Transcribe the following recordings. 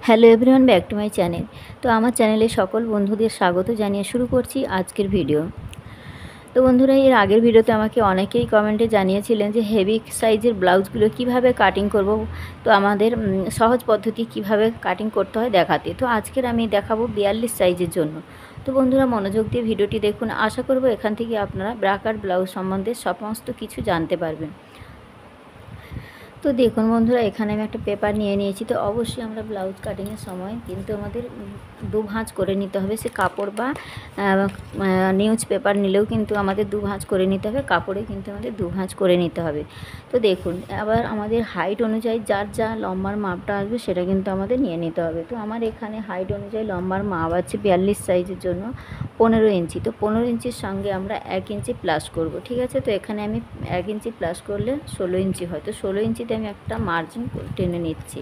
Hello everyone, back to my channel. তো আমার চ্যানেলে সকল বন্ধুদের স্বাগত জানিয়ে শুরু করছি আজকের ভিডিও। তো বন্ধুরা, এর আগের ভিডিওতে আমাকে অনেকেই কমেন্টে জানিয়েছিলেন যে হেভি সাইজের ব্লাউজগুলো কিভাবে কাটিং করব। তো আমাদের সহজ পদ্ধতি কিভাবে কাটিং করতে হয় দেখাতে। তো আজকের আমি দেখাবো 42 সাইজের জন্য। তো বন্ধুরা, মনোযোগ দিয়ে ভিডিওটি দেখুন। আশা করব এখান থেকে আপনারা ব্রাকার ব্লাউজ সম্বন্ধে সমস্ত কিছু জানতে পারবেন। তো দেখুন বন্ধুরা, এখানে আমি একটা পেপার নিয়ে নিয়েছি। তো অবশ্যই আমরা ব্লাউজ কাটিংয়ের সময় কিন্তু আমাদের দু ভাঁজ করে নিতে হবে। সে কাপড় বা নিউজ পেপার নিলেও কিন্তু আমাদের দু ভাঁজ করে নিতে হবে, কাপড়ে কিন্তু আমাদের দু ভাঁজ করে নিতে হবে। তো দেখুন, আবার আমাদের হাইট অনুযায়ী যার যা লম্বার মাপটা আসবে সেটা কিন্তু আমাদের নিয়ে নিতে হবে। তো আমার এখানে হাইট অনুযায়ী লম্বার মাপ আছে 42 সাইজের জন্য 15 ইঞ্চি। তো 15 ইঞ্চির সঙ্গে আমরা 1 ইঞ্চি প্লাস করব, ঠিক আছে। তো এখানে আমি 1 ইঞ্চি প্লাস করলে 16 ইঞ্চি হয়। তো 16 ইঞ্চিতে আমি একটা মার্জিন টেনে নিচ্ছি।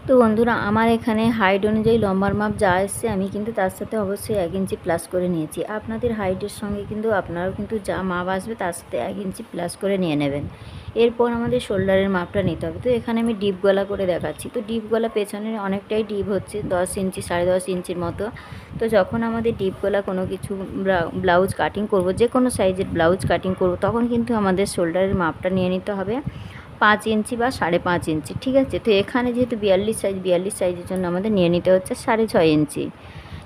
তো বন্ধুরা, আমার এখানে হাইট অনুযায়ী লম্বার মাপ যা এসছে আমি কিন্তু তার সাথে অবশ্যই 1 ইঞ্চি প্লাস করে নিয়েছি। আপনাদের হাইটের সঙ্গে কিন্তু আপনারাও কিন্তু যা মাপ আসবে তার সাথে 1 ইঞ্চি প্লাস করে নিয়ে নেবেন। এরপর আমাদের শোল্ডারের মাপটা নিতে হবে। তো এখানে আমি ডিপ গলা করে দেখাচ্ছি। তো ডিপ গলা পেছনে অনেকটাই ডিপ হচ্ছে, 10 ইঞ্চি 10.5 ইঞ্চির মতো। তো যখন আমাদের ডিপ গলা কোনো কিছু ব্লাউজ কাটিং করব, যে কোনো সাইজের ব্লাউজ কাটিং করব, তখন কিন্তু আমাদের শোল্ডারের মাপটা নিয়ে নিতে হবে 5 ইঞ্চি বা 5.5 ইঞ্চি, ঠিক আছে। তো এখানে যেহেতু 42 সাইজের জন্য আমাদের নিয়ে নিতে হচ্ছে 6.5 ইঞ্চি,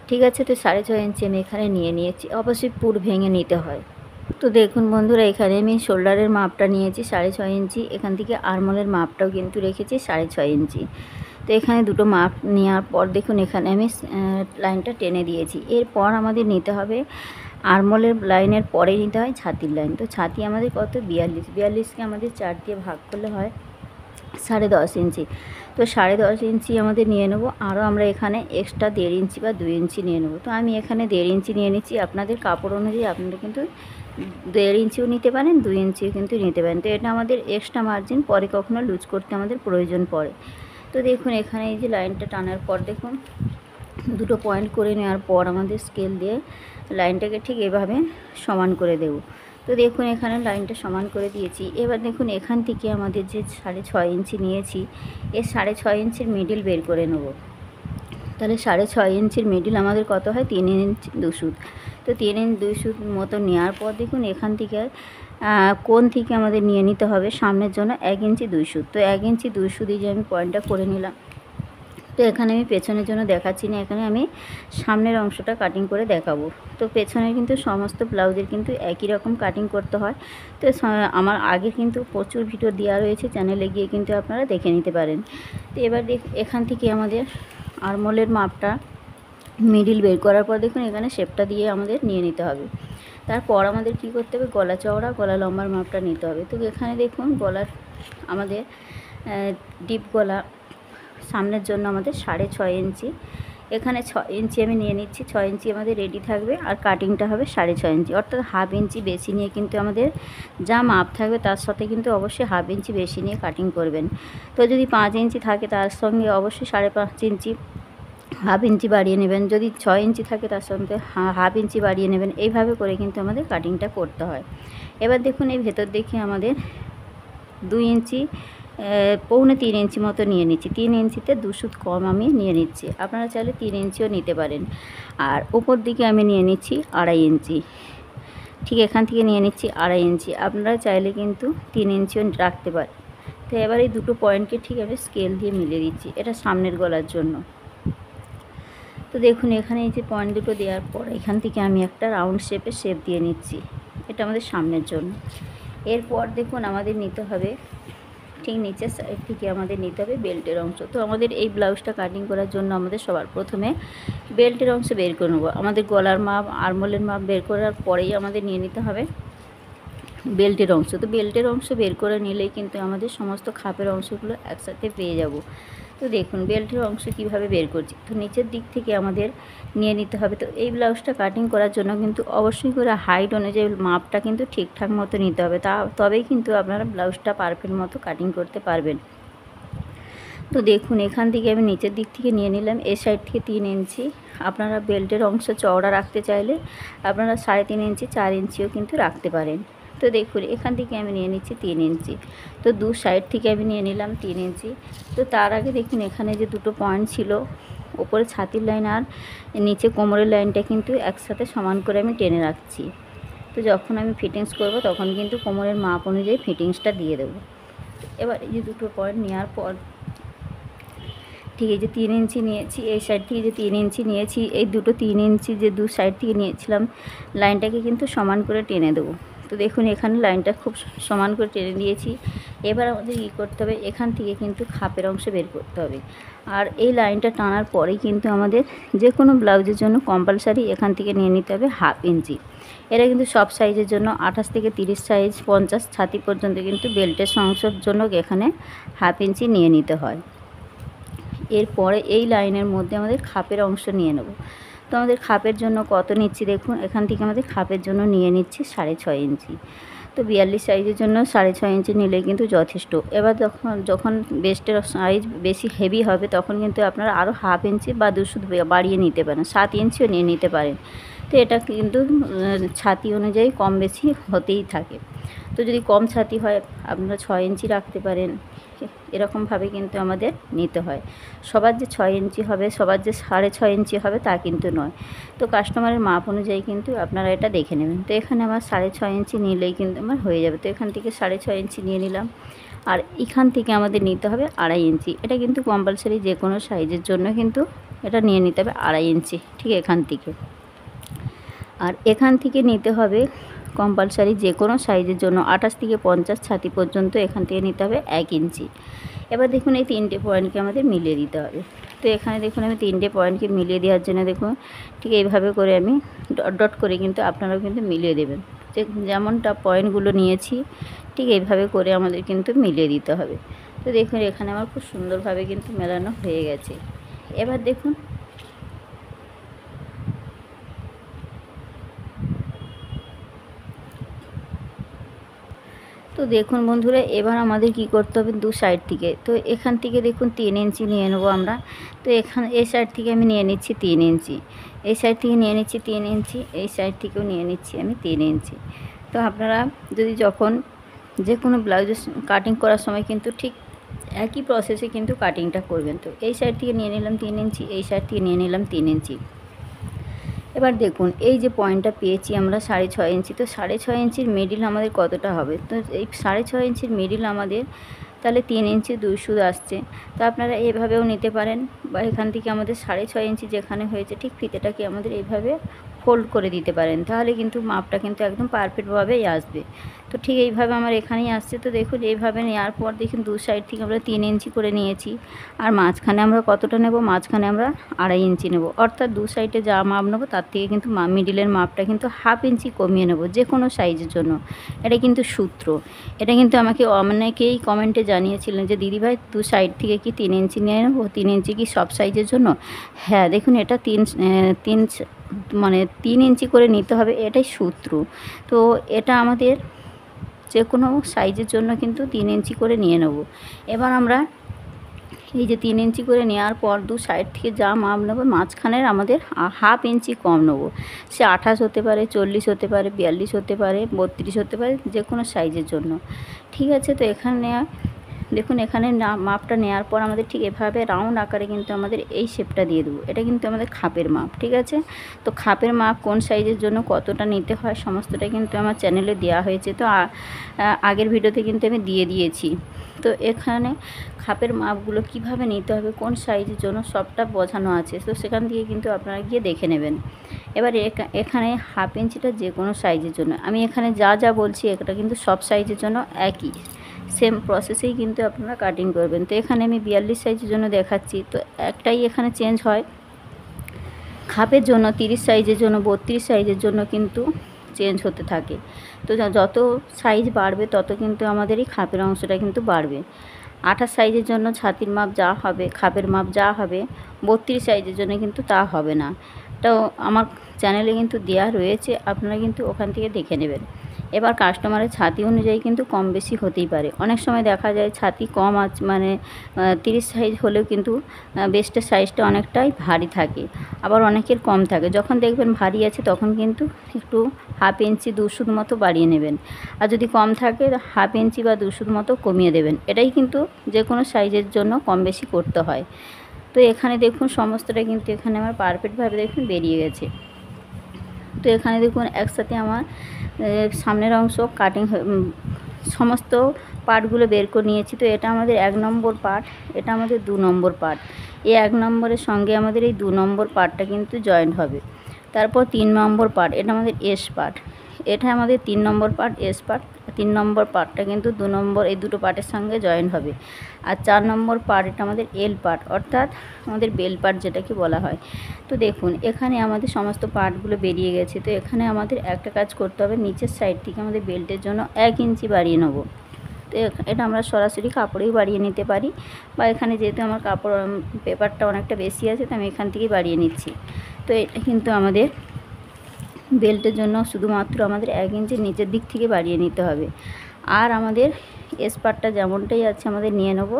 ঠিক আছে। তো 6.5 ইঞ্চি আমি এখানে নিয়ে নিয়েছি। অবশ্যই পুর ভেঙে নিতে হয়। তো দেখুন বন্ধুরা, এখানে আমি শোল্ডারের মাপটা নিয়েছি 6.5 ইঞ্চি। এখান থেকে আরমোলের মাপটাও কিন্তু রেখেছি 6.5 ইঞ্চি। তো এখানে দুটো মাপ নেওয়ার পর দেখুন এখানে আমি লাইনটা টেনে দিয়েছি। এরপর আমাদের নিতে হবে আরমোলের লাইনের পরে নিতে হয় ছাতির লাইন। তো ছাতি আমাদের কত? 42কে আমাদের 4 দিয়ে ভাগ করলে হয় 10.5 ইঞ্চি। তো 10.5 ইঞ্চি আমাদের নিয়ে নেব। আরও আমরা এখানে এক্সট্রা 1.5 ইঞ্চি বা 2 ইঞ্চি নিয়ে নেব। তো আমি এখানে 1.5 ইঞ্চি নিয়ে নিচ্ছি। আপনাদের কাপড় অনুযায়ী আপনারা কিন্তু 1.5 ইঞ্চিও নিতে পারেন, 2 ইঞ্চিও কিন্তু নিতে পারেন। তো এটা আমাদের এক্সট্রা মার্জিন, পরে কখনো লুজ করতে আমাদের প্রয়োজন পড়ে। তো দেখুন এখানে এই যে লাইনটা টানার পর দেখুন দুটো পয়েন্ট করে নেওয়ার পর আমাদের স্কেল দিয়ে লাইনটাকে ঠিক এভাবে সমান করে দেব। তো দেখুন এখানে লাইনটা সমান করে দিয়েছি। এবার দেখুন এখান থেকে আমাদের যে 6.5 ইঞ্চি নিয়েছি, এর 6.5 ইঞ্চির মিডিল বের করে নেব। তাহলে 6.5 ইঞ্চির মিডিল আমাদের কত হয়? 3 ইঞ্চি 2 সুত। তো 3 ইঞ্চি 2 সুত মতো নেওয়ার পর দেখুন এখান থেকে কোণ থেকে আমাদের নিয়ে নিতে হবে সামনের জন্য 1 ইঞ্চি 2 সুত। তো 1 ইঞ্চি 2 সুত যে আমি পয়েন্টটা করে নিলাম। তো এখানে আমি পেছনের জন্য দেখাচ্ছি না, এখানে আমি সামনের অংশটা কাটিং করে দেখাবো। তো পেছনের কিন্তু সমস্ত ব্লাউজের কিন্তু একই রকম কাটিং করতে হয়। তো আমার আগে কিন্তু প্রচুর ভিডিও দেওয়া রয়েছে, চ্যানেলে গিয়ে কিন্তু আপনারা দেখে নিতে পারেন। তো এবার এখান থেকে আমাদের আরমোলের মাপটা মিডিল বের করার পর দেখুন এখানে শেপটা দিয়ে আমাদের নিয়ে নিতে হবে। তারপর আমাদের কি করতে হবে? গলা চওড়া গলা লম্বার মাপটা নিতে হবে। তো এখানে দেখুন গলার আমাদের ডিপ গলা সামনের জন্য আমাদের 6.5 ইঞ্চি। এখানে 6 ইঞ্চি আমি নিয়ে নিচ্ছি। 6 ইঞ্চি আমাদের রেডি থাকবে, আর কাটিংটা হবে 6.5 ইঞ্চি, অর্থাৎ হাফ ইঞ্চি বেশি নিয়ে কিন্তু আমাদের যা মাপ থাকবে তার সাথে কিন্তু অবশ্যই হাফ ইঞ্চি বেশি নিয়ে কাটিং করবেন। তো যদি 5 ইঞ্চি থাকে তার সঙ্গে অবশ্যই 5.5 ইঞ্চি হাফ ইঞ্চি বাড়িয়ে নেবেন। যদি 6 ইঞ্চি থাকে তার সঙ্গে হাফ ইঞ্চি বাড়িয়ে নেবেন। এইভাবে করে কিন্তু আমাদের কাটিংটা করতে হয়। এবার দেখুন এই ভেতর দেখে আমাদের 2 ইঞ্চি 2.25 ইঞ্চি মতো নিয়ে নিচ্ছি। 3 ইঞ্চিতে 2 সুত কম আমি নিয়ে নিচ্ছি। আপনারা চাইলে 3 ইঞ্চিও নিতে পারেন। আর উপর দিকে আমি নিয়ে নিচ্ছি 2.5 ইঞ্চি। ঠিক এখান থেকে নিয়ে নিচ্ছি 2.5 ইঞ্চি। আপনারা চাইলে কিন্তু 3 ইঞ্চিও রাখতে পারেন। তো এবার এই দুটো পয়েন্টকে ঠিক আমি স্কেল দিয়ে মিলিয়ে দিচ্ছি, এটা সামনের গলার জন্য। তো দেখুন এখানে এই যে পয়েন্ট দুটো দেওয়ার পর এখান থেকে আমি একটা রাউন্ড শেপ দিয়ে নিচ্ছি, এটা আমাদের সামনের জন্য। এরপর দেখুন আমাদের নিতে হবে ঠিক নিচের সাইড থেকে আমাদের নিতে হবে বেল্টের অংশ। তো আমাদের এই ব্লাউজটা কাটিং করার জন্য আমাদের সবার প্রথমে বেল্টের অংশ বের করে নেবো। আমাদের গলার মাপ আরমোলের মাপ বের করার পরেই আমাদের নিয়ে নিতে হবে বেল্টের অংশ। তো বেল্টের অংশ বের করে নিলেই কিন্তু আমাদের সমস্ত খাপের অংশগুলো একসাথে পেয়ে যাব। তো দেখুন বেল্টের অংশ কিভাবে বের করছি। তো নিচের দিক থেকে আমাদের নিয়ে নিতে হবে। তো এই ব্লাউজটা কাটিং করার জন্য কিন্তু অবশ্যই করে হাইট অনুযায়ী মাপটা কিন্তু ঠিকঠাক মতো নিতে হবে, তবেই কিন্তু আপনারা ব্লাউজটা পারফেক্ট মতো কাটিং করতে পারবেন। তো দেখুন এখান থেকে আমি নিচের দিক থেকে নিয়ে নিলাম, এই সাইড থেকে 3 ইঞ্চি। আপনারা বেল্টের অংশ চওড়া রাখতে চাইলে আপনারা 3.5 ইঞ্চি 4 ইঞ্চিও কিন্তু রাখতে পারেন। তো দেখুন এখান থেকে আমি নিয়ে নিচ্ছি 3 ইঞ্চি, তো দু সাইড থেকে আমি নিয়ে নিলাম 3 ইঞ্চি। তো তার আগে দেখুন এখানে যে দুটো পয়েন্ট ছিল, ওপরে ছাতির লাইন আর নিচে কোমরের লাইনটা কিন্তু একসাথে সমান করে আমি টেনে রাখছি। তো যখন আমি ফিটিংস করব তখন কিন্তু কোমরের মাপ অনুযায়ী ফিটিংসটা দিয়ে দেবো। এবার এই যে দুটো পয়েন্ট নেওয়ার পর ঠিক এই যে 3 ইঞ্চি নিয়েছি, এই সাইড থেকে যে 3 ইঞ্চি নিয়েছি, এই দুটো 3 ইঞ্চি যে দু সাইড থেকে নিয়েছিলাম লাইনটাকে কিন্তু সমান করে টেনে দেবো। তো দেখুন এখানে লাইনটা খুব সমান করে টেনে দিয়েছি। এবার আমাদের কী করতে হবে, এখান থেকে কিন্তু খাপের অংশ বের করতে হবে। আর এই লাইনটা টানার পরেই কিন্তু আমাদের যে কোনো ব্লাউজের জন্য কম্পালসারি এখান থেকে নিয়ে নিতে হবে 1/2 ইঞ্চি। এটা কিন্তু সব সাইজের জন্য 28 থেকে 30 সাইজ 50 ছাতি পর্যন্ত কিন্তু বেল্টের অংশের জন্য এখানে 1/2 ইঞ্চি নিয়ে নিতে হয়। এরপরে এই লাইনের মধ্যে আমাদের খাপের অংশ নিয়ে নেব। তো আমাদের খাপের জন্য কত নিচ্ছি দেখুন, এখান থেকে আমাদের খাপের জন্য নিয়ে নিচ্ছি 6.5 ইঞ্চি। তো 42 সাইজের জন্য 6.5 ইঞ্চি নিলে কিন্তু যথেষ্ট। এবার যখন বেস্টের সাইজ বেশি হেভি হবে তখন কিন্তু আপনারা আরও 1/2 ইঞ্চি বা 2 বাড়িয়ে নিতে পারেন, 7 ইঞ্চিও নিয়ে নিতে পারেন। তো এটা কিন্তু ছাতি অনুযায়ী কম বেশি হতেই থাকে। তো যদি কম ছাতি হয় আপনারা 6 ইঞ্চি রাখতে পারেন, এরকমভাবে কিন্তু আমাদের নিতে হয়। সবার যে 6 ইঞ্চি হবে, সবার যে 6.5 ইঞ্চি হবে তা কিন্তু নয়। তো কাস্টমারের মাপ অনুযায়ী কিন্তু আপনারা এটা দেখে নেবেন। তো এখানে আমার 6.5 ইঞ্চি নিলেই কিন্তু আমার হয়ে যাবে। তো এখান থেকে 6.5 ইঞ্চি নিয়ে নিলাম, আর এখান থেকে আমাদের নিতে হবে 2.5 ইঞ্চি। এটা কিন্তু কম্পালসারি যে কোনো সাইজের জন্য কিন্তু এটা নিয়ে নিতে হবে 2.5 ইঞ্চি, ঠিক এখান থেকে। আর এখান থেকে নিতে হবে কম্পালসারি যে কোনো সাইজের জন্য 28 থেকে 50 ছাতি পর্যন্ত এখান থেকে নিতে হবে 1 ইঞ্চি। এবার দেখুন এই 3টে পয়েন্টকে আমাদের মিলিয়ে দিতে হবে। তো এখানে দেখুন আমি 3টে পয়েন্টকে মিলিয়ে দেওয়ার জন্য দেখুন ঠিক এইভাবে করে আমি ডট ডট করে কিন্তু আপনারাও কিন্তু মিলিয়ে দেবেন। যেমনটা পয়েন্টগুলো নিয়েছি ঠিক এইভাবে করে আমাদের কিন্তু মিলিয়ে দিতে হবে। তো দেখুন এখানে আমার খুব সুন্দরভাবে কিন্তু মেলানো হয়ে গেছে। এবার দেখুন তো দেখুন বন্ধুরা, এবার আমাদের কি করতে হবে, দু সাইড থেকে। তো এখান থেকে দেখুন 3 ইঞ্চি নিয়ে নেব আমরা। তো এখানে এই সাইড থেকে আমি নিয়ে নিচ্ছি 3 ইঞ্চি, এই সাইড থেকে নিয়ে নিচ্ছি 3 ইঞ্চি, এই সাইড থেকেও নিয়ে নিচ্ছি আমি 3 ইঞ্চি। তো আপনারা যদি যখন যে কোনো ব্লাউজের কাটিং করার সময় কিন্তু ঠিক একই প্রসেসে কিন্তু কাটিংটা করবেন। তো এই সাইড থেকে নিয়ে নিলাম 3 ইঞ্চি, এই সাইড থেকে নিয়ে নিলাম 3 ইঞ্চি। এবার দেখুন এই যে পয়েন্টটা পেয়েছি আমরা 6.5 ইঞ্চি, তো 6.5 ইঞ্চির মিডিল আমাদের কতটা হবে, তো এই 6.5 ইঞ্চির মিডিল আমাদের তাহলে 3 ইঞ্চি 2 সুদ আসছে। তো আপনারা এভাবেও নিতে পারেন, বা এখান থেকে আমাদের 6.5 ইঞ্চি যেখানে হয়েছে ঠিক ফিতেটাকে আমাদের এইভাবে ফোল্ড করে দিতে পারেন, তাহলে কিন্তু মাপটা কিন্তু একদম পারফেক্টভাবেই আসবে। তো ঠিক এইভাবে আমার এখানেই আসছে। তো দেখুন এইভাবে নেওয়ার পর দেখুন দু সাইড থেকে আমরা 3 ইঞ্চি করে নিয়েছি, আর মাঝখানে আমরা কতটা নেব, মাঝখানে আমরা 2.5 ইঞ্চি নেব। অর্থাৎ দু সাইডে যা মাপ নেব তার থেকে কিন্তু মিডিলের মাপটা কিন্তু 1/2 ইঞ্চি কমিয়ে নেব যে কোনো সাইজের জন্য। এটা কিন্তু সূত্র। এটা কিন্তু আমাকে অনেকেই কমেন্টে জানিয়েছিলেন যে দিদিভাই দু সাইড থেকে কি 3 ইঞ্চি নিয়ে নেব, 3 ইঞ্চি কি সব সাইজের জন্য? হ্যাঁ দেখুন এটা 3 ইঞ্চি করে নিতে হবে, এটাই সূত্র। তো এটা আমাদের যে কোনো সাইজের জন্য কিন্তু 3 ইঞ্চি করে নিয়ে নেব। এবার আমরা এই যে 3 ইঞ্চি করে নেওয়ার পর দু সাইড থেকে যা মাপ নেব মাঝখানের আমাদের 1/2 ইঞ্চি কম নেব। সে 28 হতে পারে, 40 হতে পারে, 42 হতে পারে, 32 হতে পারে, যে কোনো সাইজের জন্য। ঠিক আছে, তো এখানে দেখুন এখানে মাপটা নেওয়ার পর আমাদের ঠিক এভাবে রাউন্ড আকারে কিন্তু আমাদের এই শেপটা দিয়ে দেবো। এটা কিন্তু আমাদের খাপের মাপ, ঠিক আছে। তো খাপের মাপ কোন সাইজের জন্য কতটা নিতে হয় সমস্তটা কিন্তু আমার চ্যানেলে দেওয়া হয়েছে। তো আগের ভিডিওতে কিন্তু আমি দিয়ে দিয়েছি। তো এখানে খাপের মাপগুলো কিভাবে নিতে হবে, কোন সাইজের জন্য সবটা বোঝানো আছে। তো সেখান থেকে কিন্তু আপনারা গিয়ে দেখে নেবেন। এবার এখানে 1/2 ইঞ্চিটা যে কোনো সাইজের জন্য, আমি এখানে যা যা বলছি এটা কিন্তু সব সাইজের জন্য একই সেম প্রসেসেই কিন্তু আপনারা কাটিং করবেন। তো এখানে আমি 42 সাইজের জন্য দেখাচ্ছি। তো একটাই এখানে চেঞ্জ হয়, খাপের জন্য 30 সাইজের জন্য 32 সাইজের জন্য কিন্তু চেঞ্জ হতে থাকে। তো যত সাইজ বাড়বে তত কিন্তু আমাদের এই খাপের অংশটা কিন্তু বাড়বে। 28 সাইজের জন্য ছাতির মাপ যা হবে, খাপের মাপ যা হবে, 32 সাইজের জন্য কিন্তু তা হবে না। তো আমার চ্যানেলে কিন্তু দেওয়া রয়েছে, আপনারা কিন্তু ওখান থেকে দেখে নেবেন। এবার কাস্টমারের ছাতি অনুযায়ী কিন্তু কম বেশি হতেই পারে। অনেক সময় দেখা যায় ছাতি কম আছে, মানে 30 সাইজ হলেও কিন্তু বেস্টের সাইজটা অনেকটাই ভারী থাকে, আবার অনেকের কম থাকে। যখন দেখবেন ভারী আছে তখন কিন্তু একটু 1/2 ইঞ্চি 2 সুত মতো বাড়িয়ে নেবেন, আর যদি কম থাকে 1/2 ইঞ্চি বা 2 সুত মতো কমিয়ে দেবেন। এটাই কিন্তু যে কোনো সাইজের জন্য কম বেশি করতে হয়। তো এখানে দেখুন সমস্তটা কিন্তু এখানে আমার পারফেক্টভাবে দেখুন বেরিয়ে গেছে। তো এখানে দেখুন একসাথে আমার সামনের অংশ কাটিং সমস্ত পার্টগুলো বের করে নিয়েছি। তো এটা আমাদের 1 নম্বর পার্ট, এটা আমাদের 2 নম্বর পার্ট। এই 1 নম্বরের সঙ্গে আমাদের এই 2 নম্বর পার্টটা কিন্তু জয়েন্ট হবে। তারপর 3 নম্বর পার্ট, এটা আমাদের এস পার্ট, এটা আমাদের 3 নম্বর পার্ট এস পার্ট। 3 নম্বর পার্টটা কিন্তু 2 নম্বর এই দুটো পার্টের সঙ্গে জয়েন্ট হবে। আর 4 নম্বর পার্ট এটা আমাদের এল পার্ট, অর্থাৎ আমাদের বেল পার্ট যেটাকে বলা হয়। তো দেখুন এখানে আমাদের সমস্ত পার্টগুলো বেরিয়ে গেছে। তো এখানে আমাদের একটা কাজ করতে হবে, নিচের সাইড থেকে আমাদের বেল্টের জন্য 1 ইঞ্চি বাড়িয়ে নেব। তো এটা আমরা সরাসরি কাপড়েই বাড়িয়ে নিতে পারি, বা এখানে যেহেতু আমার কাপড় পেপারটা অনেকটা বেশি আছে তো আমি এখান থেকেই বাড়িয়ে নিচ্ছি। তো এটা কিন্তু আমাদের বেল্টের জন্য শুধুমাত্র আমাদের 1 ইঞ্চি নিচের দিক থেকে বাড়িয়ে নিতে হবে। আর আমাদের এস পার্টটা যেমনটাই আছে আমাদের নিয়ে নেব।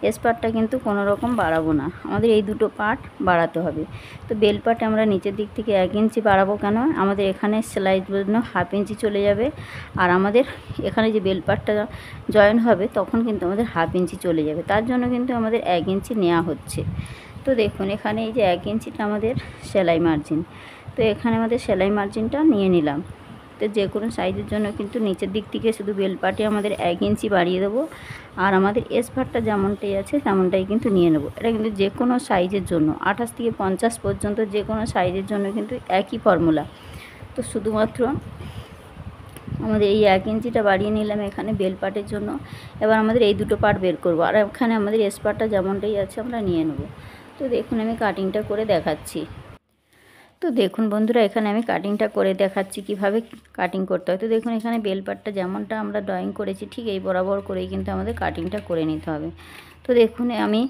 এস পার্টটা কিন্তু কোনো রকম বাড়াবো না, আমাদের এই দুটো পার্ট বাড়াতে হবে। তো বেল পার্টে আমরা নিচের দিক থেকে 1 ইঞ্চি বাড়াবো কেন, আমাদের এখানে সেলাইয়ের জন্য 1/2 ইঞ্চি চলে যাবে, আর আমাদের এখানে যে বেল পার্টটা জয়েন হবে তখন কিন্তু আমাদের 1/2 ইঞ্চি চলে যাবে, তার জন্য কিন্তু আমাদের 1 ইঞ্চি নেওয়া হচ্ছে। তো দেখুন এখানে এই যে 1 ইঞ্চিটা আমাদের সেলাই মার্জিন, তো এখানে আমাদের সেলাই মার্জিনটা নিয়ে নিলাম। তো যে কোনো সাইজের জন্য কিন্তু নিচের দিক থেকে শুধু বেল পার্টে আমাদের 1 ইঞ্চি বাড়িয়ে দেবো, আর আমাদের এস পার্টটা যেমনটাই আছে তেমনটাই কিন্তু নিয়ে নেব। এটা কিন্তু যে কোনো সাইজের জন্য 28 থেকে 50 পর্যন্ত যে কোনো সাইজের জন্য কিন্তু একই ফর্মুলা। তো শুধুমাত্র আমাদের এই 1 ইঞ্চিটা বাড়িয়ে নিলাম এখানে বেল পার্টের জন্য। এবার আমাদের এই দুটো পার্ট বের করব, আর এখানে আমাদের এস পার্টটা যেমনটাই আছে আমরা নিয়ে নেব। তো দেখুন আমি কাটিংটা করে দেখাচ্ছি। তো দেখুন বন্ধুরা এখানে আমি কাটিংটা করে দেখাচ্ছি কিভাবে কাটিং করতে হয়। তো দেখুন এখানে বেল পার্টটা যেমনটা আমরা ড্রয়িং করেছি ঠিক এই বরাবর করেই কিন্তু আমাদের কাটিংটা করে নিতে হবে। তো দেখুন আমি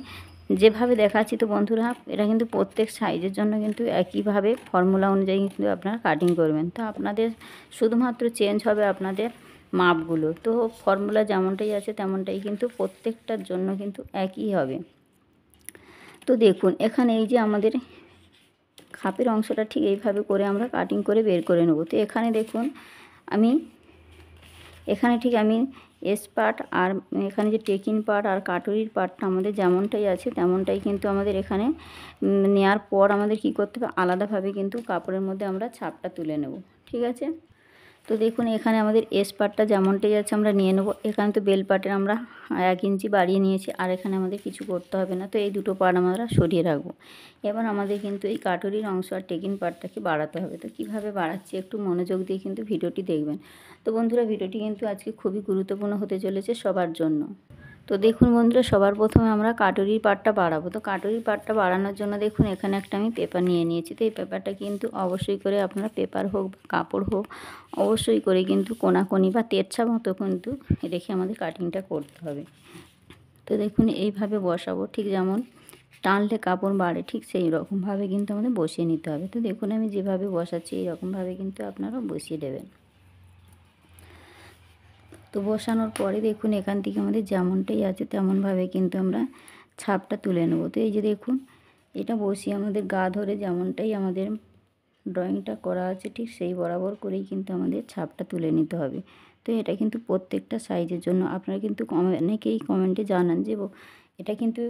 যেভাবে দেখাচ্ছি তো বন্ধুরা এটা কিন্তু প্রত্যেক সাইজের জন্য কিন্তু একইভাবে ফর্মুলা অনুযায়ী কিন্তু আপনারা কাটিং করবেন। তো আপনাদের শুধুমাত্র চেঞ্জ হবে আপনাদের মাপগুলো। তো ফর্মুলা যেমনটাই আছে তেমনটাই কিন্তু প্রত্যেকটার জন্য কিন্তু একই হবে। তো দেখুন এখানে এই যে আমাদের খাপের অংশটা ঠিক এইভাবে করে আমরা কাটিং করে বের করে নেব। তো এখানে দেখুন আমি এস পার্ট আর এখানে যে টেকিং পার্ট আর কাটুরির পার্টটা আমাদের যেমনটাই আছে তেমনটাই কিন্তু আমাদের এখানে নেওয়ার পর আমাদের কি করতে হবে, আলাদাভাবে কিন্তু কাপড়ের মধ্যে আমরা ছাপটা তুলে নেব। ঠিক আছে। তো দেখুন এখানে আমাদের এস পার্টটা যেমনটাই আছে আমরা নিয়ে নেব। এখানে তো বেল পার্টের আমরা 1 ইঞ্চি বাড়িয়ে নিয়েছি, আর এখানে আমাদের কিছু করতে হবে না। তো এই দুটো পার্ট আমরা সরিয়ে রাখবো। এবার আমাদের কিন্তু এই কাটুরির অংশ আর টেকিং পার্টটাকে বাড়াতে হবে। তো কীভাবে বাড়াচ্ছি একটু মনোযোগ দিয়ে কিন্তু ভিডিওটি দেখবেন। তো বন্ধুরা ভিডিওটি কিন্তু আজকে খুবই গুরুত্বপূর্ণ হতে চলেছে সবার জন্য। তো দেখুন বন্ধুরা সবার প্রথমে আমরা কাটুরির পার্টটা বাড়াবো। তো কাটুরির পার্টটা বাড়ানোর জন্য দেখুন এখানে একটা আমি পেপার নিয়ে নিয়েছি। তো এই পেপারটা কিন্তু অবশ্যই করে আপনারা পেপার হোক বা কাপড় হোক অবশ্যই করে কিন্তু কোনাকুনি বা তেরছা মতো কিন্তু রেখে আমাদের কাটিংটা করতে হবে। তো দেখুন এইভাবে বসাবো, ঠিক যেমন টানলে কাপড় বাড়ে ঠিক সেই রকমভাবে কিন্তু আমাদের বসিয়ে নিতে হবে। তো দেখুন আমি যেভাবে বসাচ্ছি এইরকমভাবে কিন্তু আপনারা বসিয়ে দেবেন। তো বসানোর পরে দেখুন এখান থেকে আমাদের যেমনটাই আছে তেমনভাবে কিন্তু আমরা ছাপটা তুলে নেব। তো এই যে দেখুন এটা বসিয়ে আমাদের গা ধরে যেমনটাই আমাদের ড্রয়িংটা করা আছে ঠিক সেই বরাবর করেই কিন্তু আমাদের ছাপটা তুলে নিতে হবে। তো এটা কিন্তু প্রত্যেকটা সাইজের জন্য আপনারা কিন্তু অনেকেই কমেন্টে জানান যে এটা কিন্তু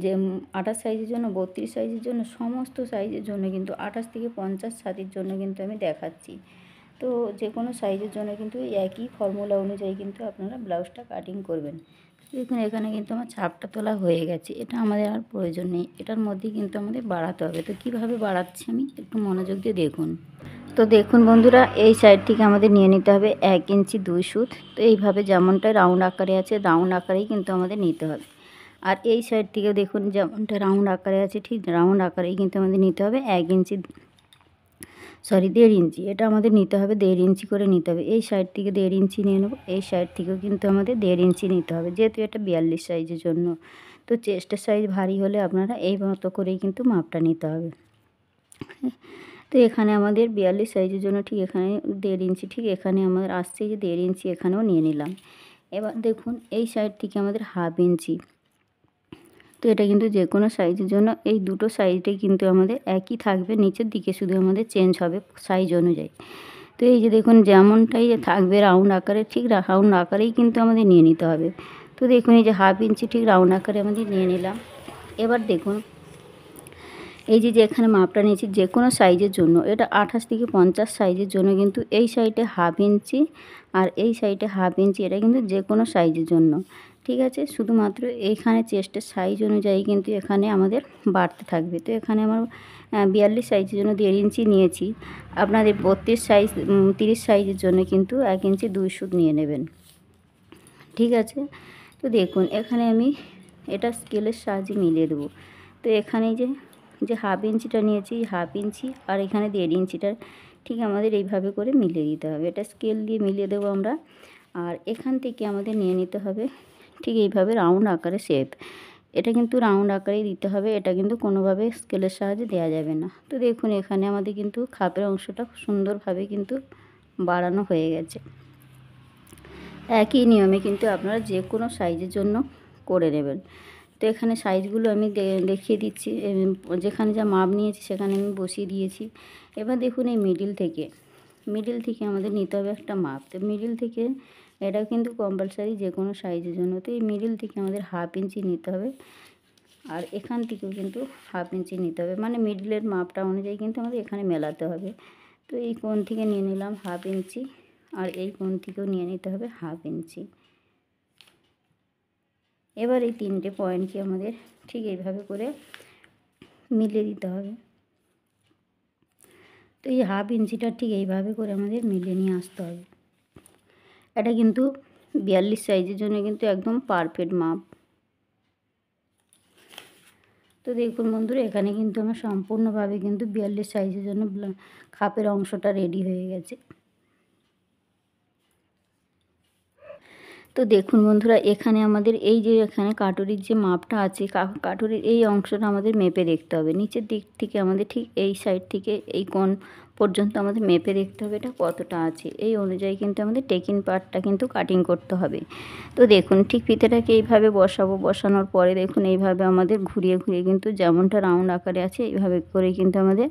যে 28 সাইজের জন্য 32 সাইজের জন্য সমস্ত সাইজের জন্য কিন্তু 28 থেকে 50 ছাতির জন্য কিন্তু আমি দেখাচ্ছি। তো যে কোনো সাইজের জন্য কিন্তু একই ফর্মুলা অনুযায়ী কিন্তু আপনারা ব্লাউজটা কাটিং করবেন। দেখুন এখানে কিন্তু আমার ছাপটা তোলা হয়ে গেছে, এটা আমাদের আর প্রয়োজন নেই, এটার মধ্যেই কিন্তু আমাদের বাড়াতে হবে। তো কীভাবে বাড়াচ্ছি আমি একটু মনোযোগ দিয়ে দেখুন। তো দেখুন বন্ধুরা এই সাইড থেকে আমাদের নিয়ে নিতে হবে 1 ইঞ্চি 2 সুত। তো এইভাবে যেমনটা রাউন্ড আকারে আছে রাউন্ড আকারেই কিন্তু আমাদের নিতে হবে। আর এই সাইড থেকে দেখুন যেমনটা রাউন্ড আকারে আছে ঠিক রাউন্ড আকারেই কিন্তু আমাদের নিতে হবে 1 ইঞ্চি 1.5 ইঞ্চি, এটা আমাদের নিতে হবে 1.5 ইঞ্চি করে নিতে হবে। এই সাইড থেকে 1.5 ইঞ্চি নিয়ে নেব, এই সাইড থেকেও কিন্তু আমাদের 1.5 ইঞ্চি নিতে হবে, যেহেতু এটা 42 সাইজের জন্য। তো চেস্টের সাইজ ভারী হলে আপনারা এই মতো করেই কিন্তু মাপটা নিতে হবে। তো এখানে আমাদের 42 সাইজের জন্য ঠিক এখানে 1.5 ইঞ্চি, ঠিক এখানে আমাদের আসছে যে 1.5 ইঞ্চি এখানেও নিয়ে নিলাম। এবার দেখুন এই সাইড থেকে আমাদের 1/2 ইঞ্চি। তো এটা কিন্তু যে কোনো সাইজের জন্য এই দুটো সাইজটাই কিন্তু আমাদের একই থাকবে, নিচের দিকে শুধু আমাদের চেঞ্জ হবে সাইজ অনুযায়ী। তো এই যে দেখুন যেমনটাই থাকবে রাউন্ড আকারে, ঠিক রাউন্ড আকারেই কিন্তু আমাদের নিয়ে নিতে হবে। তো দেখুন এই যে 1/2 ইঞ্চি ঠিক রাউন্ড আকারে আমাদের নিয়ে নিলাম। এবার দেখুন এই যে এখানে মাপটা নিয়েছি যে কোনো সাইজের জন্য, এটা 28 থেকে 50 সাইজের জন্য কিন্তু এই সাইডে 1/2 ইঞ্চি আর এই সাইডে 1/2 ইঞ্চি, এটা কিন্তু যে কোনো সাইজের জন্য, ঠিক আছে। শুধুমাত্র এইখানে চেস্টের সাইজ অনুযায়ী কিন্তু এখানে আমাদের বাড়তে থাকবে। তো এখানে আমার 42 সাইজের জন্য 1.5 ইঞ্চি নিয়েছি। আপনাদের 32 সাইজ 30 সাইজের জন্য কিন্তু 1 ইঞ্চি 2 সুত নিয়ে নেবেন, ঠিক আছে। তো দেখুন এখানে আমি এটা স্কেলের সাহায্যে মিলিয়ে দেবো। তো এখানে যে 1/2 ইঞ্চিটা নিয়েছি, 1/2 ইঞ্চি আর এখানে 1.5 ইঞ্চিটা ঠিক আমাদের এইভাবে করে মিলিয়ে দিতে হবে। এটা স্কেল দিয়ে মিলিয়ে দেবো আমরা। আর এখান থেকে আমাদের নিয়ে নিতে হবে ঠিক এইভাবে রাউন্ড আকারে শেপ। এটা কিন্তু রাউন্ড আকারেই দিতে হবে, এটা কিন্তু কোনোভাবে স্কেলের সাহায্যে দেওয়া যাবে না। তো দেখুন এখানে আমাদের কিন্তু খাপের অংশটা সুন্দরভাবে কিন্তু বাড়ানো হয়ে গেছে। একই নিয়মে কিন্তু আপনারা যে কোনো সাইজের জন্য করে নেবেন। তো এখানে সাইজগুলো আমি দেখিয়ে দিচ্ছি, যেখানে যা মাপ নিয়েছি সেখানে আমি বসিয়ে দিয়েছি। এবার দেখুন এই মিডিল থেকে আমাদের নিতে হবে একটা মাপ। তো মিডিল থেকে এটা কিন্তু কম্পালসারি যে কোনো সাইজের জন্য। তো এই মিডিল থেকে আমাদের 1/2 ইঞ্চি নিতে হবে আর এখান থেকেও কিন্তু 1/2 ইঞ্চি নিতে হবে, মানে মিডিলের মাপটা অনুযায়ী কিন্তু আমাদের এখানে মেলাতে হবে। তো এই কোণ থেকে নিয়ে নিলাম 1/2 ইঞ্চি আর এই কোণ থেকেও নিয়ে নিতে হবে 1/2 ইঞ্চি। এবার এই 3টে পয়েন্টকে আমাদের ঠিক এইভাবে করে মিলিয়ে দিতে হবে। তো এই 1/2 ইঞ্চিটা ঠিক এইভাবে করে আমাদের মিলিয়ে নিয়ে আসতে হবে। এটা কিন্তু 42 সাইজের জন্য কিন্তু একদম পারফেক্ট মাপ। তো দেখুন বন্ধুরা এখানে কিন্তু আমার সম্পূর্ণভাবে কিন্তু 42 সাইজের জন্য খাপের অংশটা রেডি হয়ে গেছে। তো দেখুন বন্ধুরা এখানে আমাদের এই যে এখানে কাটুরির যে মাপটা আছে, কাটুরির এই অংশটা আমাদের মেপে দেখতে হবে। নিচের দিক থেকে আমাদের ঠিক এই সাইড থেকে এই কোণ পর্যন্ত আমাদের মেপে দেখতে হবে এটা কতটা আছে। এই অনুযায়ী কিন্তু আমাদের টেকিং পার্টটা কিন্তু কাটিং করতে হবে। তো দেখুন ঠিক ফিতেটাকে এইভাবে বসাবো, বসানোর পরে দেখুন এইভাবে আমাদের ঘুরিয়ে ঘুরিয়ে কিন্তু যেমনটা রাউন্ড আকারে আছে এইভাবে করে কিন্তু আমাদের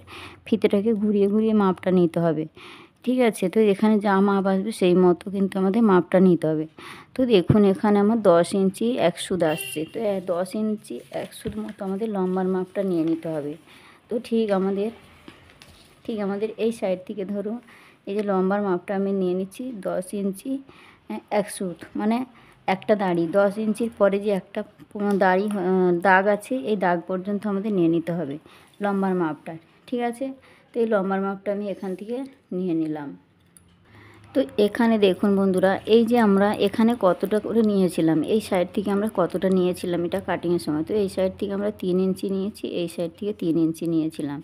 ফিতেটাকে ঘুরিয়ে ঘুরিয়ে মাপটা নিতে হবে, ঠিক আছে। তো এখানে যা মাপ আসবে সেই মতো কিন্তু আমাদের মাপটা নিতে হবে। তো দেখুন এখানে আমার 10 ইঞ্চি 1 সুদ আসছে। তো 10 ইঞ্চি 1 সুদ মতো আমাদের লম্বার মাপটা নিয়ে নিতে হবে। তো ঠিক আমাদের এই সাইড থেকে ধরুন এই যে লম্বার মাপটা আমি নিয়ে নিচ্ছি 10 ইঞ্চি 1 সুদ, মানে একটা দাড়ি 10 ইঞ্চির পরে যে একটা দাড়ি দাগ আছে এই দাগ পর্যন্ত আমাদের নিয়ে নিতে হবে লম্বার মাপটা, ঠিক আছে। তো এই লম্বার মাপটা আমি এখান থেকে নিয়ে নিলাম। তো এখানে দেখুন বন্ধুরা এই যে আমরা এখানে কতটা করে নিয়েছিলাম, এই সাইড থেকে আমরা কতটা নিয়েছিলাম এটা কাটিংয়ের সময়। তো এই সাইড থেকে আমরা 3 ইঞ্চি নিয়েছি, এই সাইড থেকে 3 ইঞ্চি নিয়েছিলাম।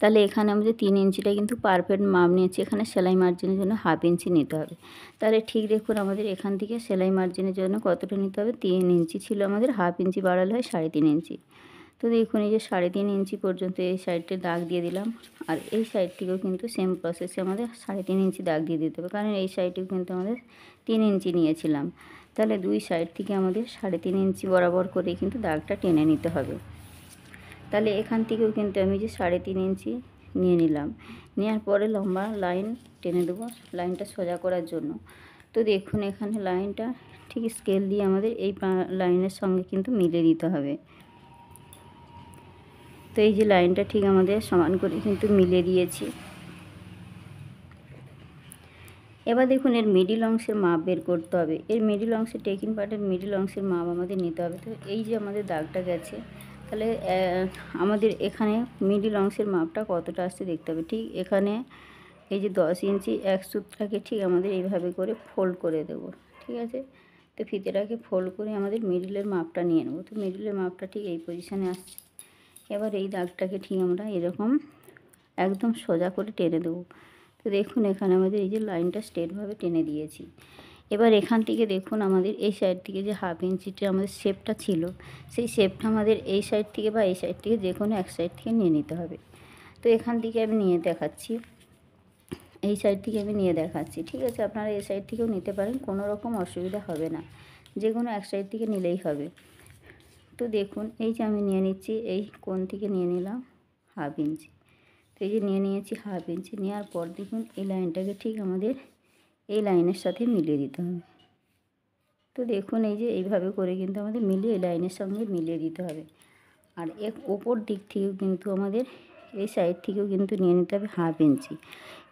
তাহলে এখানে আমাদের 3 ইঞ্চিটা কিন্তু পারফেক্ট মাপ নিয়েছি। এখানে সেলাই মার্জিনের জন্য 1/2 ইঞ্চি নিতে হবে। তাহলে ঠিক দেখুন আমাদের এখান থেকে সেলাই মার্জিনের জন্য কতটা নিতে হবে, 3 ইঞ্চি ছিল আমাদের, 1/2 ইঞ্চি বাড়ালে হয় 3.5 ইঞ্চি। তো দেখুন এই যে 3.5 ইঞ্চি পর্যন্ত এই সাইডে দাগ দিয়ে দিলাম আর এই সাইড থেকেও কিন্তু সেম প্রসেসে আমাদের 3.5 ইঞ্চি দাগ দিয়ে দিতে হবে, কারণ এই সাইডেও কিন্তু আমাদের 3 ইঞ্চি নিয়েছিলাম। তাহলে দুই সাইড থেকে আমাদের 3.5 ইঞ্চি বরাবর করে কিন্তু দাগটা টেনে নিতে হবে। তাহলে এখান থেকেও কিন্তু আমি যে 3.5 ইঞ্চি নিয়ে নিলাম, নেওয়ার পরে লম্বা লাইন টেনে দেবো লাইনটা সোজা করার জন্য। তো দেখুন এখানে লাইনটা ঠিক স্কেল দিয়ে আমাদের এই লাইনের সঙ্গে কিন্তু মিলিয়ে দিতে হবে। তো এই যে লাইনটা ঠিক আমাদের সমান করে কিন্তু মিলিয়ে দিয়েছি। এবার দেখুন এর মিডিল অংশের মাপ বের করতে হবে। এর মিডিল অংশের টেকিং পার্টের মিডিল অংশের মাপ আমাদের নিতে হবে। তো এই যে আমাদের দাগটা গেছে, তাহলে আমাদের এখানে মিডিল অংশের মাপটা কতটা আসছে দেখতে হবে। ঠিক এখানে এই যে 10 ইঞ্চি 1 সুতটাকে ঠিক আমাদের এইভাবে করে ফোল্ড করে দেবো, ঠিক আছে। তো ফিতেটাকে ফোল্ড করে আমাদের মিডিলের মাপটা নিয়ে নেবো। তো মিডিলের মাপটা ঠিক এই পজিশানে আসছে। এবার এই দাগটাকে ঠিক আমরা এরকম একদম সোজা করে টেনে দেবো। তো দেখুন এখানে আমাদের এই যে লাইনটা স্ট্রেটভাবে টেনে দিয়েছি। এবার এখান থেকে দেখুন আমাদের এই সাইড থেকে যে 1/2 ইঞ্চিটা আমাদের শেপটা ছিল, সেই শেপটা আমাদের এই সাইড থেকে বা এই সাইড থেকে যে কোনো এক সাইড থেকে নিয়ে নিতে হবে। তো এখান থেকে আমি নিয়ে দেখাচ্ছি, এই সাইড থেকে আমি নিয়ে দেখাচ্ছি। ঠিক আছে, আপনারা এই সাইড থেকেও নিতে পারেন, কোনো রকম অসুবিধা হবে না, যে কোনো এক সাইড থেকে নিলেই হবে। তো দেখুন এই যে আমি নিয়ে নিচ্ছি, এই কোণ থেকে নিয়ে নিলাম 1/2 ইঞ্চি। তো এই যে নিয়ে নিয়েছি 1/2 ইঞ্চি, নেওয়ার পর দেখুন এই লাইনটাকে ঠিক আমাদের এই লাইনের সাথে মিলিয়ে দিতে হবে। তো দেখুন এই যে এইভাবে করে কিন্তু আমাদের মিলিয়ে এই লাইনের সঙ্গে মিলিয়ে দিতে হবে। আর ওপর দিক থেকেও কিন্তু আমাদের এই সাইড থেকেও কিন্তু নিয়ে নিতে হবে 1/2 ইঞ্চি।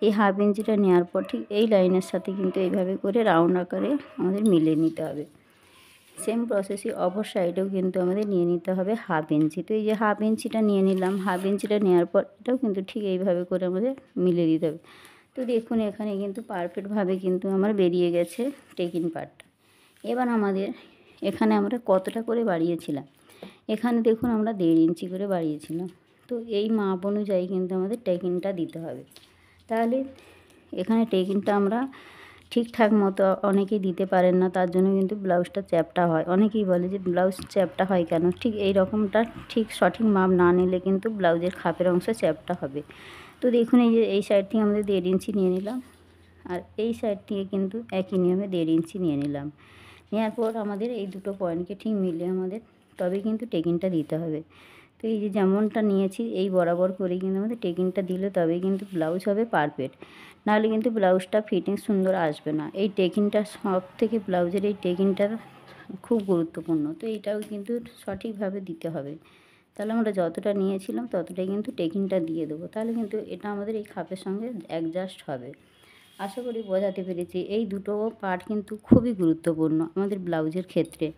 এই 1/2 ইঞ্চিটা নেওয়ার পর ঠিক এই লাইনের সাথে কিন্তু এইভাবে করে রাউন্ড আকারে আমাদের মিলিয়ে নিতে হবে। সেম প্রসেসই অপর সাইডেও কিন্তু আমাদের নিয়ে নিতে হবে 1/2 ইঞ্চি। তো এই যে 1/2 ইঞ্চিটা নিয়ে নিলাম, 1/2 ইঞ্চিটা নেওয়ার পর এটাও কিন্তু ঠিক এইভাবে করে আমাদের মিলিয়ে দিতে হবে। তো দেখুন এখানে কিন্তু পারফেক্টভাবে কিন্তু আমার বেরিয়ে গেছে টেকিং পার্টটা। এবার আমাদের এখানে আমরা কতটা করে বাড়িয়েছিলাম, এখানে দেখুন আমরা 1.5 ইঞ্চি করে বাড়িয়েছিলাম। তো এই মাপ অনুযায়ী কিন্তু আমাদের টেকিংটা দিতে হবে। তাহলে এখানে টেকিংটা আমরা ঠিকঠাক মতো অনেকেই দিতে পারেন না, তার জন্য কিন্তু ব্লাউজটা চ্যাপ্টা হয়। অনেকেই বলে যে ব্লাউজ চ্যাপ্টা হয় কেন, ঠিক এই রকমটা ঠিক সঠিক মাপ না নিলে কিন্তু ব্লাউজের খাপের অংশ চ্যাপ্টা হবে। তো দেখুন এই যে এই সাইড থেকে আমাদের 1.5 ইঞ্চি নিয়ে নিলাম, আর এই সাইড থেকে কিন্তু একই নিয়মে 1.5 ইঞ্চি নিয়ে নিলাম। নেওয়ার পর আমাদের এই দুটো পয়েন্টকে ঠিক মিলিয়ে আমাদের তবে কিন্তু টেকিংটা দিতে হবে। তো এই যে যেমনটা নিয়েছি এই বরাবর করেই কিন্তু আমাদের টেকিংটা দিলে তবেই কিন্তু ব্লাউজ হবে পারফেক্ট, নাহলে কিন্তু ব্লাউজটা ফিটিং সুন্দর আসবে না। এই টেকিংটা সব থেকে ব্লাউজের এই টেকিংটা খুব গুরুত্বপূর্ণ। তো এইটাও কিন্তু সঠিকভাবে দিতে হবে, তাহলে আমরা যতটা নিয়েছিলাম ততটাই কিন্তু টেকিংটা দিয়ে দেবো, তাহলে কিন্তু এটা আমাদের এই খাপের সঙ্গে অ্যাডজাস্ট হবে। আশা করি বোঝাতে পেরেছি। এই দুটো পার্ট কিন্তু খুবই গুরুত্বপূর্ণ আমাদের ব্লাউজের ক্ষেত্রে।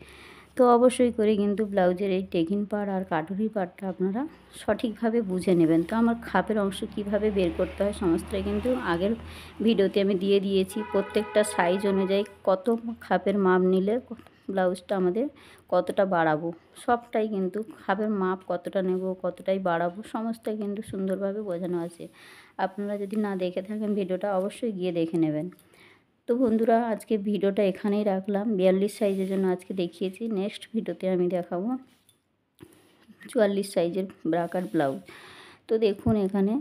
তো অবশ্যই করে কিন্তু ব্লাউজের এই টেকিং পার্ট আর কাটুরি পার্টটা আপনারা সঠিকভাবে বুঝে নেবেন। তো আমার খাপের অংশ কিভাবে বের করতে হয় সমস্তটাই কিন্তু আগের ভিডিওতে আমি দিয়ে দিয়েছি। প্রত্যেকটা সাইজ অনুযায়ী কত খাপের মাপ নিলে ব্লাউজটা আমাদের কতটা বাড়াবো, সবটাই কিন্তু খাপের মাপ কতটা নেব, কতটাই বাড়াবো, সমস্তটাই কিন্তু সুন্দরভাবে বোঝানো আছে। আপনারা যদি না দেখে থাকেন ভিডিওটা অবশ্যই গিয়ে দেখে নেবেন। তো বন্ধুরা আজকে ভিডিওটা এখানেই রাখলাম। 42 সাইজের জন্য আজকে দেখিয়েছি, নেক্সট ভিডিওতে আমি দেখাবো 44 সাইজের ব্রাকার ব্লাউজ। তো দেখুন এখানে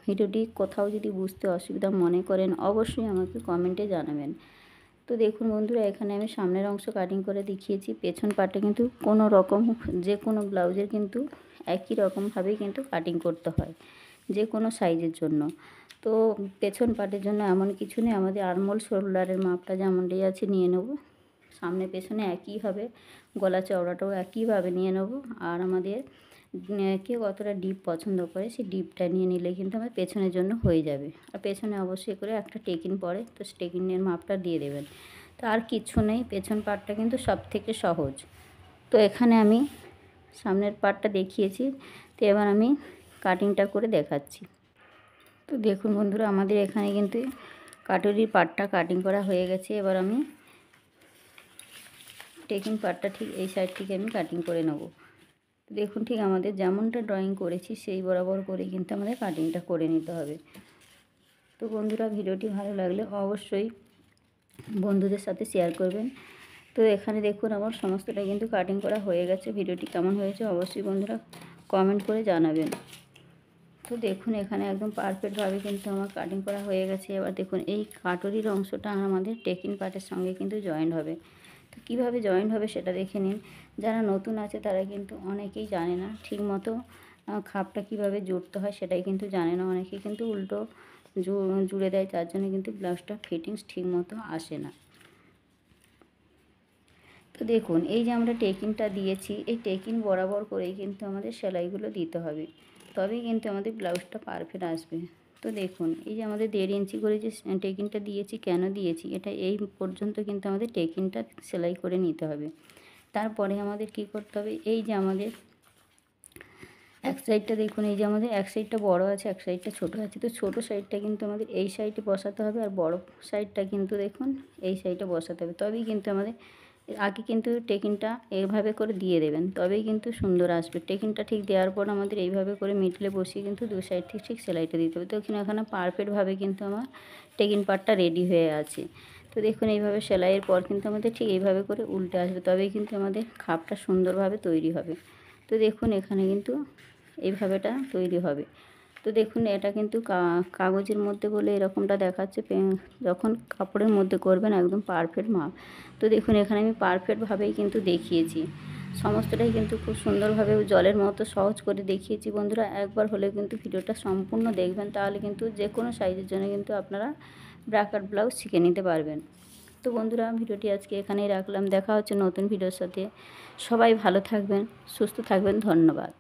ভিডিওটি কোথাও যদি বুঝতে অসুবিধা মনে করেন অবশ্যই আমাকে কমেন্টে জানাবেন। তো দেখুন বন্ধুরা এখানে আমি সামনের অংশ কাটিং করে দেখিয়েছি, পেছন পার্টে কিন্তু কোনো রকম যে কোনো ব্লাউজের কিন্তু একই রকমভাবেই কিন্তু কাটিং করতে হয় যে কোনো সাইজের জন্য। তো পেছন পার্টের জন্য এমন কিছু নেই, আমাদের আরমোল শোল্ডারের মাপটা যেমনটাই আছে নিয়ে নেব, সামনে পেছনে একই হবে, গলা চওড়াটাও একইভাবে নিয়ে নেব। আর আমাদের কে কতটা ডিপ পছন্দ করে সেই ডিপটা নিয়ে নিলে কিন্তু আমার পেছনের জন্য হয়ে যাবে। আর পেছনে অবশ্যই করে একটা টেকিন পরে, তো টেকিনের মাপটা দিয়ে দেবেন। তো আর কিচ্ছু নেই, পেছন পার্টটা কিন্তু সব থেকে সহজ। তো এখানে আমি সামনের পার্টটা দেখিয়েছি, তো এবার আমি কাটিংটা করে দেখাচ্ছি। তো দেখুন বন্ধুরা আমাদের এখানে কিন্তু কাটুরির পার্টটা কাটিং করা হয়ে গেছে। এবার আমি টেকিং পার্টটা ঠিক এই সাইড থেকে আমি কাটিং করে নেব। দেখুন ঠিক আমাদের যেমনটা ড্রয়িং করেছি সেই বরাবর করে কিন্তু আমাদের কাটিংটা করে নিতে হবে। তো বন্ধুরা ভিডিওটি ভালো লাগলে অবশ্যই বন্ধুদের সাথে শেয়ার করবেন। তো এখানে দেখুন আমার সমস্তটা কিন্তু কাটিং করা হয়ে গেছে। ভিডিওটি কেমন হয়েছে অবশ্যই বন্ধুরা কমেন্ট করে জানাবেন। তো দেখুন এখানে একদম পারফেক্টভাবে কিন্তু আমার কাটিং করা হয়ে গেছে। এবার দেখুন এই কাটুরির অংশটা আমাদের টেকিং পার্টের সঙ্গে কিন্তু জয়েন্ট হবে। তো কীভাবে জয়েন্ট হবে সেটা দেখে নিন। যারা নতুন আছে তারা কিন্তু অনেকেই জানে না ঠিক মতো খাপটা কীভাবে জুড়তে হয়, সেটাই কিন্তু জানে না। অনেকেই কিন্তু উল্টো জুড়ে দেয়, তার জন্য কিন্তু ব্লাউজটা ফিটিংস ঠিক মতো আসে না। তো দেখুন এই যে আমরা টেকিংটা দিয়েছি, এই টেকিং বরাবর করেই কিন্তু আমাদের সেলাইগুলো দিতে হবে, তবেই কিন্তু আমাদের ব্লাউজটা পারফেক্ট আসবে। তো দেখুন এই যে আমাদের 1.5 ইঞ্চি করে যে টেকিংটা দিয়েছি, কেন দিয়েছি এটা এই পর্যন্ত কিন্তু আমাদের টেকিংটা সেলাই করে নিতে হবে। তারপরে আমাদের কি করতে হবে, এই যে আমাদের এক সাইডটা দেখুন, এই যে আমাদের এক সাইডটা বড় আছে এক সাইডটা ছোট আছে, তো ছোট সাইডটা কিন্তু আমাদের এই সাইডে বসাতে হবে, আর বড় সাইডটা কিন্তু দেখুন এই সাইডে বসাতে হবে। তবেই কিন্তু আমাদের আগে কিন্তু টেকিংটা এইভাবে করে দিয়ে দেবেন, তবেই কিন্তু সুন্দর আসবে। টেকিংটা ঠিক দেওয়ার পর আমাদের এইভাবে করে মিডলে বসিয়ে কিন্তু দু সাইড থেকে ঠিক সেলাইটা দিতে হবে। তো এখানে পারফেক্টভাবে কিন্তু আমার টেকিং পার্টটা রেডি হয়ে আছে। তো দেখুন এইভাবে সেলাইয়ের পর কিন্তু আমাদের ঠিক এইভাবে করে উল্টে আসবে, তবেই কিন্তু আমাদের খাপটা সুন্দরভাবে তৈরি হবে। তো দেখুন এখানে কিন্তু এইভাবেটা তৈরি হবে। তো দেখুন এটা কিন্তু কাগজের মধ্যে বলে এরকমটা দেখাচ্ছে, যখন কাপড়ের মধ্যে করবেন একদম পারফেক্ট মাপ। তো দেখুন এখানে আমি পারফেক্টভাবেই কিন্তু দেখিয়েছি, সমস্তটাই কিন্তু খুব সুন্দরভাবে জলের মতো সহজ করে দেখিয়েছি। বন্ধুরা একবার হলে কিন্তু ভিডিওটা সম্পূর্ণ দেখবেন, তাহলে কিন্তু যে কোনো সাইজের জন্য কিন্তু আপনারা ব্রাকাট ব্লাউজ শিখে নিতে পারবেন। তো বন্ধুরা ভিডিওটি আজকে এখানেই রাখলাম, দেখা হচ্ছে নতুন ভিডিওর সাথে। সবাই ভালো থাকবেন, সুস্থ থাকবেন, ধন্যবাদ।